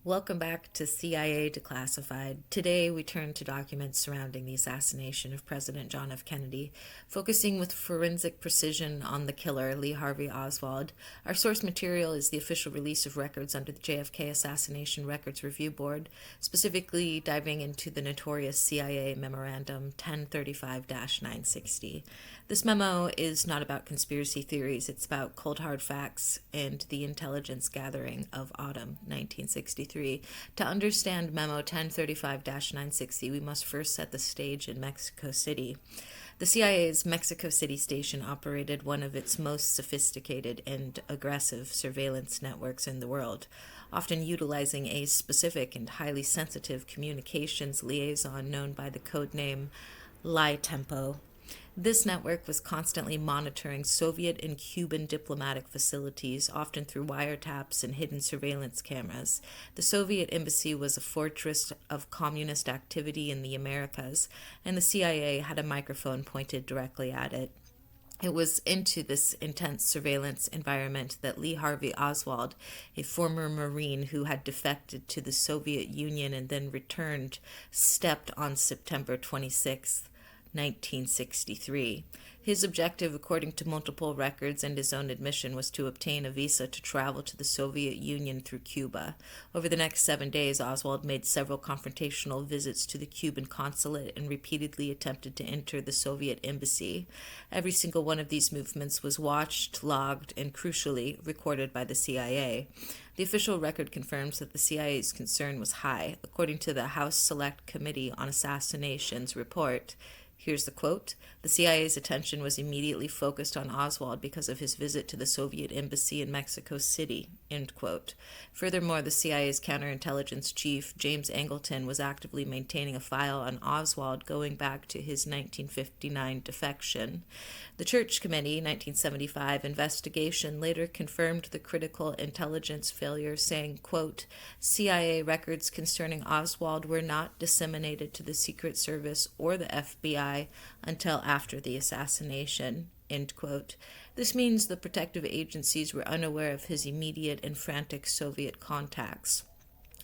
Welcome back to CIA Declassified. Today we turn to documents surrounding the assassination of President John F. Kennedy, focusing with forensic precision on the killer, Lee Harvey Oswald. Our source material is the official release of records under the JFK Assassination Records Review Board, specifically diving into the notorious CIA Memorandum 1035-960. This memo is not about conspiracy theories, it's about cold hard facts and the intelligence gathering of autumn 1963. To understand Memo 1035-960, we must first set the stage in Mexico City. The CIA's Mexico City station operated one of its most sophisticated and aggressive surveillance networks in the world, often utilizing a specific and highly sensitive communications liaison known by the code name Lie Tempo. This network was constantly monitoring Soviet and Cuban diplomatic facilities, often through wiretaps and hidden surveillance cameras. The Soviet embassy was a fortress of communist activity in the Americas, and the CIA had a microphone pointed directly at it. It was into this intense surveillance environment that Lee Harvey Oswald, a former Marine who had defected to the Soviet Union and then returned, stepped on September 26th. 1963. His objective, according to multiple records and his own admission, was to obtain a visa to travel to the Soviet Union through Cuba. Over the next 7 days, Oswald made several confrontational visits to the Cuban consulate and repeatedly attempted to enter the Soviet embassy. Every single one of these movements was watched, logged, and crucially recorded by the CIA. The official record confirms that the CIA's concern was high. According to the House Select Committee on Assassinations report, here's the quote: "The CIA's attention was immediately focused on Oswald because of his visit to the Soviet embassy in Mexico City," end quote. Furthermore, the CIA's counterintelligence chief, James Angleton, was actively maintaining a file on Oswald going back to his 1959 defection. The Church Committee 1975 investigation later confirmed the critical intelligence failure, saying, quote, "CIA records concerning Oswald were not disseminated to the Secret Service or the FBI until after the assassination," end quote. This means the protective agencies were unaware of his immediate and frantic Soviet contacts.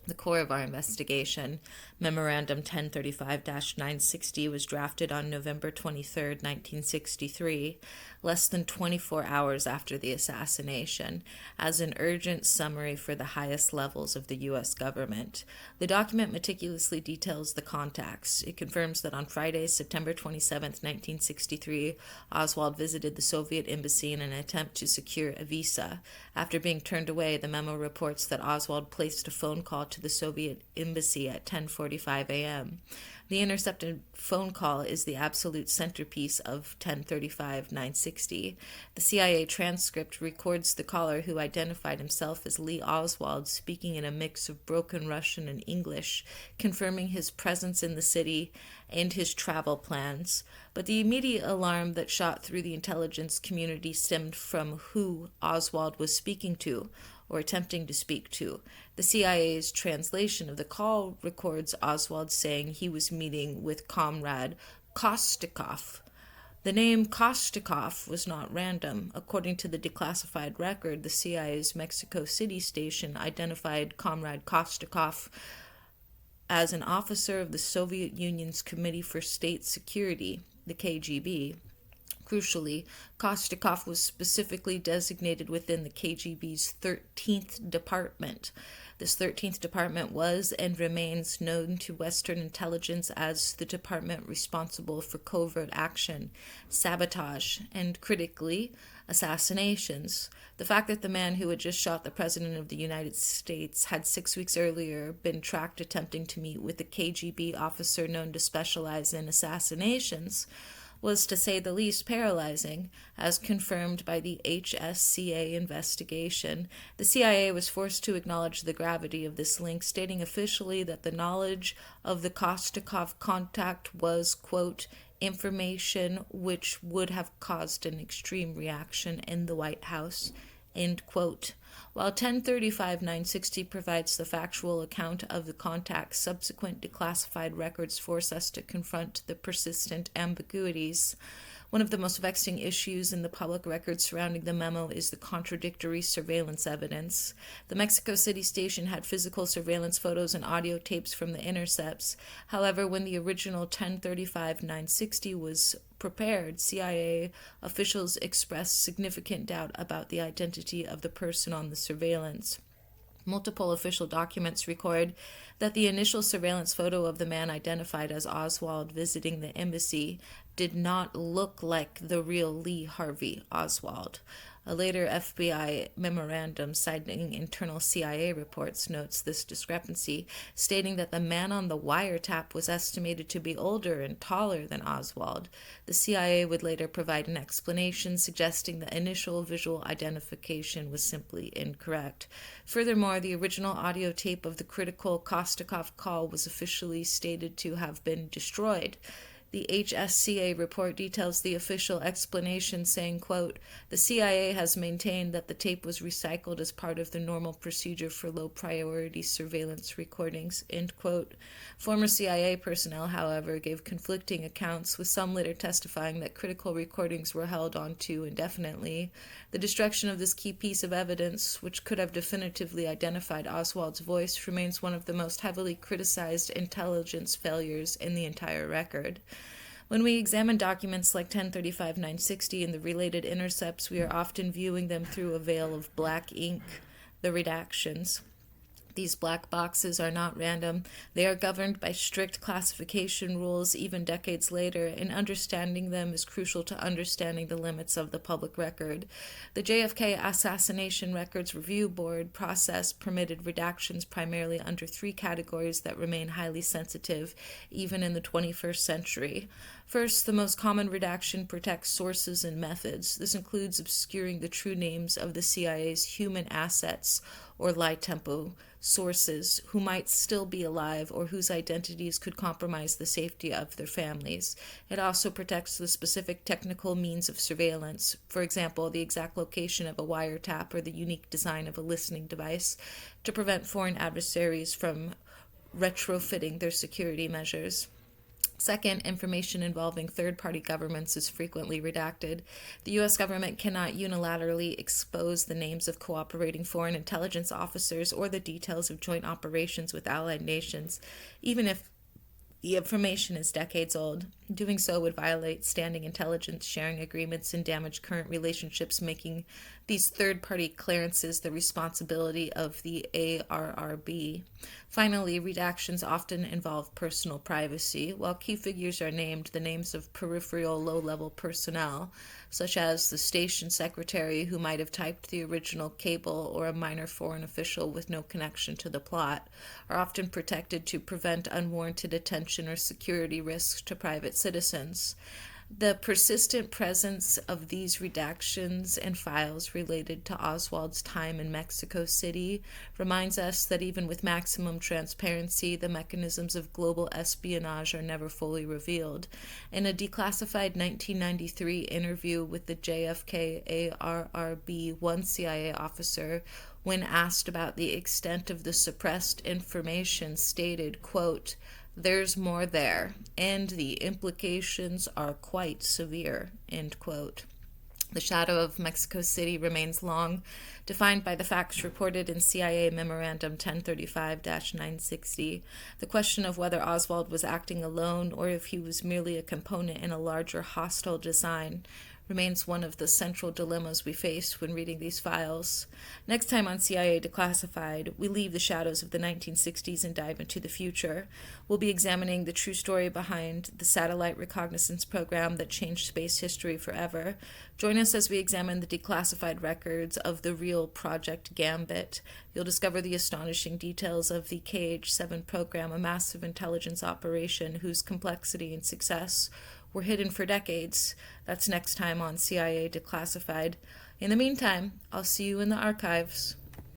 The core of our investigation, Memorandum 1035-960, was drafted on November 23, 1963, less than 24 hours after the assassination, as an urgent summary for the highest levels of the U.S. government. The document meticulously details the contacts. It confirms that on Friday, September 27, 1963, Oswald visited the Soviet embassy in an attempt to secure a visa. After being turned away, the memo reports that Oswald placed a phone call to the Soviet embassy at 10:45 a.m. The intercepted phone call is the absolute centerpiece of 1035-960. The CIA transcript records the caller, who identified himself as Lee Oswald, speaking in a mix of broken Russian and English, confirming his presence in the city and his travel plans. But the immediate alarm that shot through the intelligence community stemmed from who Oswald was speaking to, or attempting to speak to. The CIA's translation of the call records Oswald saying he was meeting with Comrade Kostikov. The name Kostikov was not random. According to the declassified record, the CIA's Mexico City station identified Comrade Kostikov as an officer of the Soviet Union's Committee for State Security, the KGB. Crucially, Kostikov was specifically designated within the KGB's 13th Department. This 13th Department was and remains known to Western intelligence as the department responsible for covert action, sabotage, and, critically, assassinations. The fact that the man who had just shot the President of the United States had 6 weeks earlier been tracked attempting to meet with a KGB officer known to specialize in assassinations was, to say the least, paralyzing. As confirmed by the HSCA investigation, the CIA was forced to acknowledge the gravity of this link, stating officially that the knowledge of the Kostikov contact was, quote, information which would have caused an extreme reaction in the White House, end quote. While 1035-960 provides the factual account of the contacts, subsequent declassified records force us to confront the persistent ambiguities. One of the most vexing issues in the public record surrounding the memo is the contradictory surveillance evidence. The Mexico City station had physical surveillance photos and audio tapes from the intercepts. However, when the original 1035-960 was prepared, CIA officials expressed significant doubt about the identity of the person on the surveillance. Multiple official documents record that the initial surveillance photo of the man identified as Oswald visiting the embassy did not look like the real Lee Harvey Oswald. A later FBI memorandum citing internal CIA reports notes this discrepancy, stating that the man on the wiretap was estimated to be older and taller than Oswald. The CIA would later provide an explanation suggesting the initial visual identification was simply incorrect. Furthermore, the original audio tape of the critical Kostikov call was officially stated to have been destroyed. The HSCA report details the official explanation, saying, quote, "The CIA has maintained that the tape was recycled as part of the normal procedure for low-priority surveillance recordings," end quote. Former CIA personnel, however, gave conflicting accounts, with some later testifying that critical recordings were held onto indefinitely. The destruction of this key piece of evidence, which could have definitively identified Oswald's voice, remains one of the most heavily criticized intelligence failures in the entire record. When we examine documents like 1035-960 and the related intercepts, we are often viewing them through a veil of black ink, the redactions. These black boxes are not random. They are governed by strict classification rules even decades later, and understanding them is crucial to understanding the limits of the public record. The JFK Assassination Records Review Board process permitted redactions primarily under three categories that remain highly sensitive even in the 21st century. First, the most common redaction protects sources and methods. This includes obscuring the true names of the CIA's human assets, or lie tempo sources, who might still be alive or whose identities could compromise the safety of their families. It also protects the specific technical means of surveillance, for example, the exact location of a wiretap or the unique design of a listening device, to prevent foreign adversaries from retrofitting their security measures. Second, information involving third-party governments is frequently redacted. The U.S. government cannot unilaterally expose the names of cooperating foreign intelligence officers or the details of joint operations with allied nations, even if the information is decades old. Doing so would violate standing intelligence sharing agreements and damage current relationships, making these third-party clearances the responsibility of the ARRB. Finally, redactions often involve personal privacy. While key figures are named, the names of peripheral low-level personnel, such as the station secretary who might have typed the original cable or a minor foreign official with no connection to the plot, are often protected to prevent unwarranted attention or security risks to private citizens. The persistent presence of these redactions and files related to Oswald's time in Mexico City reminds us that even with maximum transparency, the mechanisms of global espionage are never fully revealed. In a declassified 1993 interview with the JFK ARRB, one CIA officer, when asked about the extent of the suppressed information, stated, quote, "There's more there, and the implications are quite severe," end quote. The shadow of Mexico City remains long, defined by the facts reported in CIA Memorandum 1035-960. The question of whether Oswald was acting alone or if he was merely a component in a larger hostile design remains one of the central dilemmas we face when reading these files. Next time on CIA Declassified, we leave the shadows of the 1960s and dive into the future. We'll be examining the true story behind the satellite reconnaissance program that changed space history forever. Join us as we examine the declassified records of the real Project Gambit. You'll discover the astonishing details of the KH-7 program, a massive intelligence operation whose complexity and success were hidden for decades. That's next time on CIA Declassified. In the meantime, I'll see you in the archives.